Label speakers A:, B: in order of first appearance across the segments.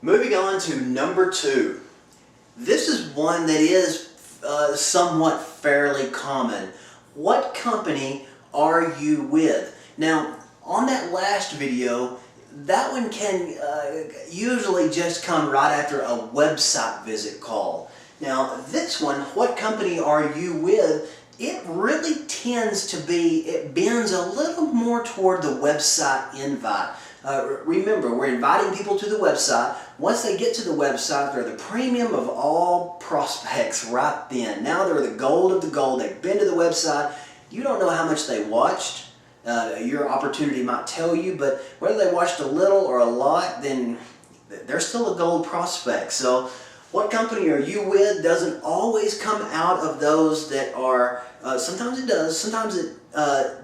A: Moving on to number 2. This is one that is somewhat fairly common. What company are you with? Now, on that last video, that one can usually just come right after a website visit call. Now, this one, what company are you with? It really tends to be, it bends a little more toward the website invite. Remember, we're inviting people to the website. Once they get to the website, they're the premium of all prospects right then. Now they're the gold of the gold. They've been to the website. You don't know how much they watched. Your opportunity might tell you, but whether they watched a little or a lot, then they're still a gold prospect. So what company are you with doesn't always come out of those that are, sometimes it does, sometimes it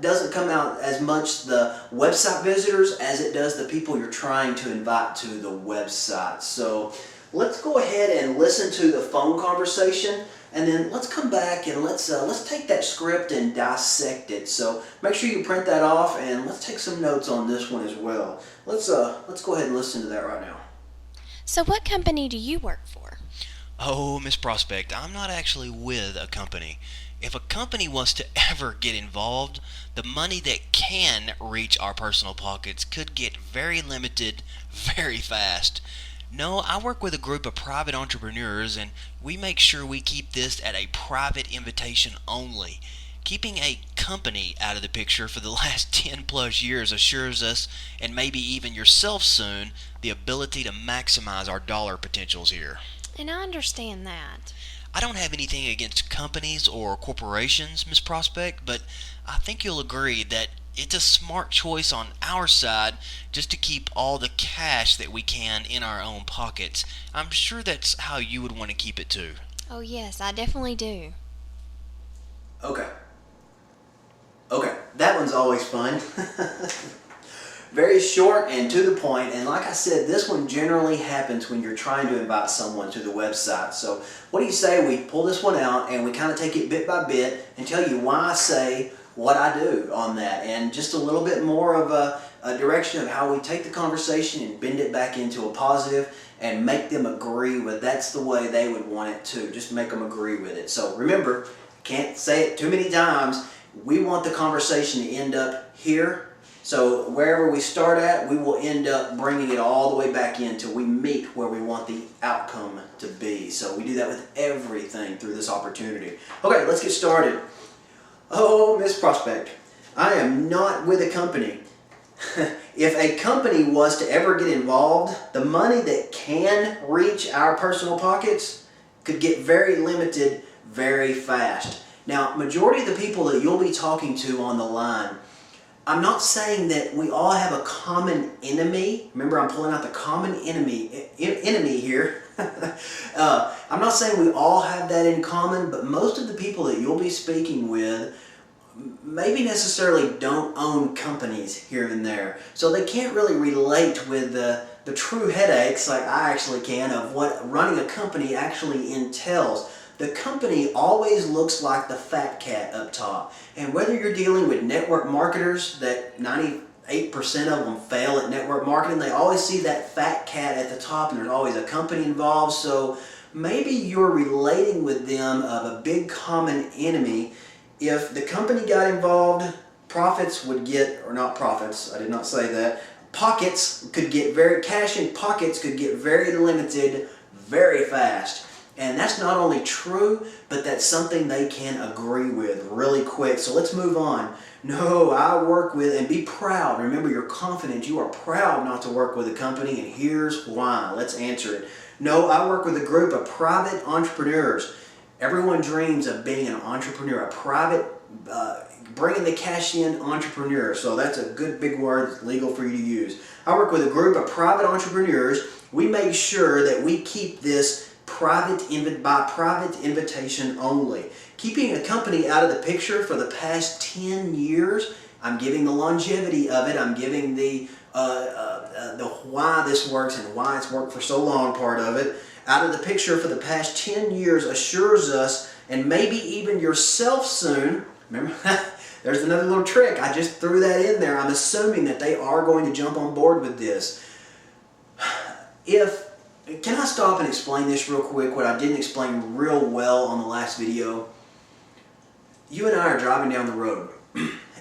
A: doesn't come out as much the website visitors as it does the people you're trying to invite to the website. So let's go ahead and listen to the phone conversation, and then let's come back and let's take that script and dissect it. So make sure you print that off, and let's take some notes on this one as well. Let's go ahead and listen to that right now.
B: So what company do you work for?
C: Oh, Miss Prospect, I'm not actually with a company. If a company wants to ever get involved, the money that can reach our personal pockets could get very limited very fast. No, I work with a group of private entrepreneurs, and we make sure we keep this at a private invitation only. Keeping a company out of the picture for the last 10 plus years assures us, and maybe even yourself soon, the ability to maximize our dollar potentials here.
B: And I understand that.
C: I don't have anything against companies or corporations, Miss Prospect, but I think you'll agree that it's a smart choice on our side just to keep all the cash that we can in our own pockets. I'm sure that's how you would want to keep it too.
B: Oh yes, I definitely do.
A: Okay, that one's always fun. Very short and to the point, and like I said, this one generally happens when you're trying to invite someone to the website. So what do you say we pull this one out and we kind of take it bit by bit and tell you why I say what I do on that, and just a little bit more of a direction of how we take the conversation and bend it back into a positive and make them agree with that's the way they would want it too. Just make them agree with it. So remember, can't say it too many times, we want the conversation to end up here. So wherever we start at, we will end up bringing it all the way back in till we meet where we want the outcome to be. So we do that with everything through this opportunity. Okay, let's get started. Oh, Miss Prospect, I am not with a company. If a company was to ever get involved, the money that can reach our personal pockets could get very limited very fast. Now, majority of the people that you'll be talking to on the line, I'm not saying that we all have a common enemy. Remember, I'm pulling out the common enemy here. I'm not saying we all have that in common, but most of the people that you'll be speaking with maybe necessarily don't own companies here and there. So they can't really relate with the true headaches like I actually can of what running a company actually entails. The company always looks like the fat cat up top. And whether you're dealing with network marketers that 98% of them fail at network marketing, they always see that fat cat at the top and there's always a company involved. So maybe you're relating with them of a big common enemy. If the company got involved, profits would get, or not profits, I did not say that, pockets could get cash in pockets could get very limited very fast. And that's not only true, but that's something they can agree with really quick. So let's move on. No, I work with, and be proud. Remember, you're confident. You are proud not to work with a company, and here's why. Let's answer it. No, I work with a group of private entrepreneurs. Everyone dreams of being an entrepreneur, a private, bringing the cash in entrepreneur. So that's a good big word. It's legal for you to use. I work with a group of private entrepreneurs. We make sure that we keep this private invitation only. Keeping a company out of the picture for the past 10 years, I'm giving the longevity of it, I'm giving the why this works and why it's worked for so long part of it, out of the picture for the past 10 years assures us, and maybe even yourself soon, remember, there's another little trick, I just threw that in there, I'm assuming that they are going to jump on board with this. If Can I stop and explain this real quick, what I didn't explain real well on the last video? You and I are driving down the road,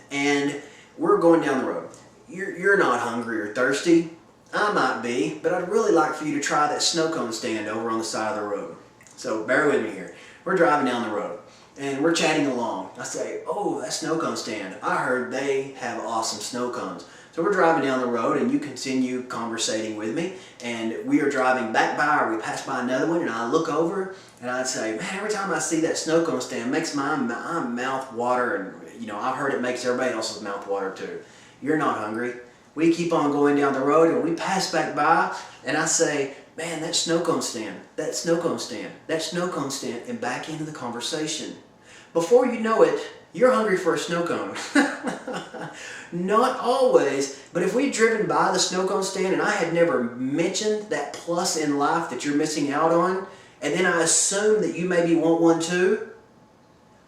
A: and we're going down the road. You're not hungry or thirsty. I might be, but I'd really like for you to try that snow cone stand over on the side of the road. So bear with me here. We're driving down the road, and we're chatting along. I say, oh, that snow cone stand. I heard they have awesome snow cones. So we're driving down the road, and you continue conversating with me, and we are driving back by, or we pass by another one, and I look over, and I'd say, man, every time I see that snow cone stand, it makes my mouth water, and I've heard it makes everybody else's mouth water too. You're not hungry. We keep on going down the road, and we pass back by, and I say, man, that snow cone stand, that snow cone stand, that snow cone stand, and back into the conversation. Before you know it, you're hungry for a snow cone. Not always, but if we'd driven by the snow cone stand and I had never mentioned that plus in life that you're missing out on, and then I assume that you maybe want one too,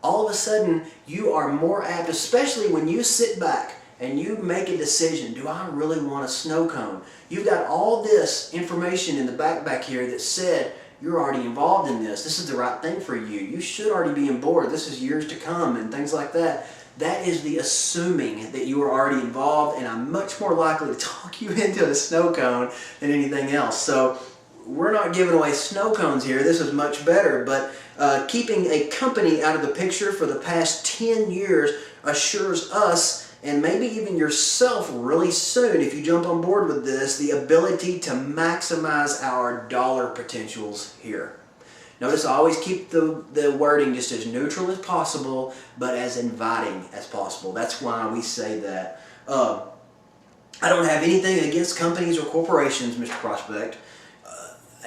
A: all of a sudden you are more apt, especially when you sit back and you make a decision, do I really want a snow cone? You've got all this information in the back here that said, you're already involved in this. This is the right thing for you. You should already be on board. This is years to come and things like that. That is the assuming that you are already involved, and I'm much more likely to talk you into a snow cone than anything else. So we're not giving away snow cones here. This is much better, but keeping a company out of the picture for the past 10 years assures us, and maybe even yourself really soon, if you jump on board with this, the ability to maximize our dollar potentials here. Notice I always keep the wording just as neutral as possible, but as inviting as possible. That's why we say that. I don't have anything against companies or corporations, Mr. Prospect.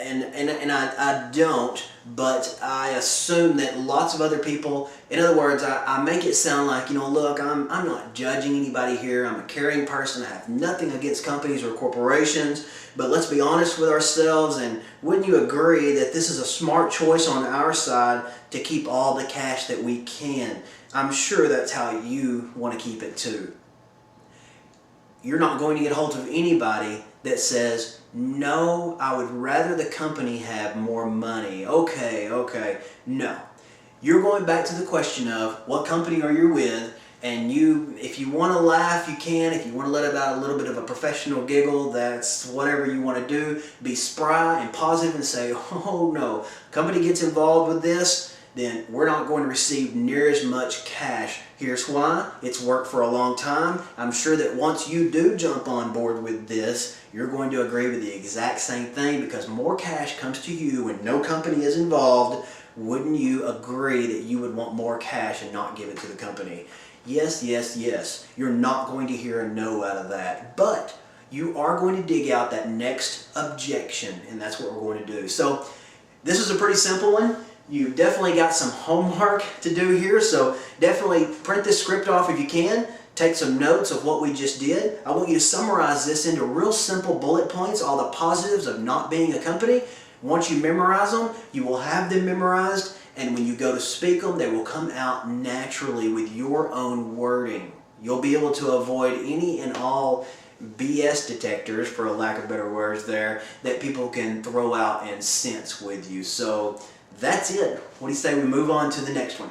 A: And I don't, but I assume that lots of other people, in other words, I make it sound like, look, I'm not judging anybody here. I'm a caring person. I have nothing against companies or corporations, but let's be honest with ourselves, and wouldn't you agree that this is a smart choice on our side to keep all the cash that we can? I'm sure that's how you want to keep it too. You're not going to get hold of anybody that says, no, I would rather the company have more money. Okay. No. You're going back to the question of what company are you with, and if you want to laugh, you can. If you want to let out a little bit of a professional giggle, that's whatever you want to do. Be spry and positive and say, oh no, company gets involved with this, then we're not going to receive near as much cash. Here's why. It's worked for a long time. I'm sure that once you do jump on board with this, you're going to agree with the exact same thing, because more cash comes to you when no company is involved. Wouldn't you agree that you would want more cash and not give it to the company? Yes. You're not going to hear a no out of that, but you are going to dig out that next objection, and that's what we're going to do. So this is a pretty simple one. You've definitely got some homework to do here, so definitely print this script off if you can. Take some notes of what we just did. I want you to summarize this into real simple bullet points, all the positives of not being a company. Once you memorize them, you will have them memorized, and when you go to speak them, they will come out naturally with your own wording. You'll be able to avoid any and all BS detectors, for a lack of better words there, that people can throw out and sense with you. So that's it. What do you say we move on to the next one?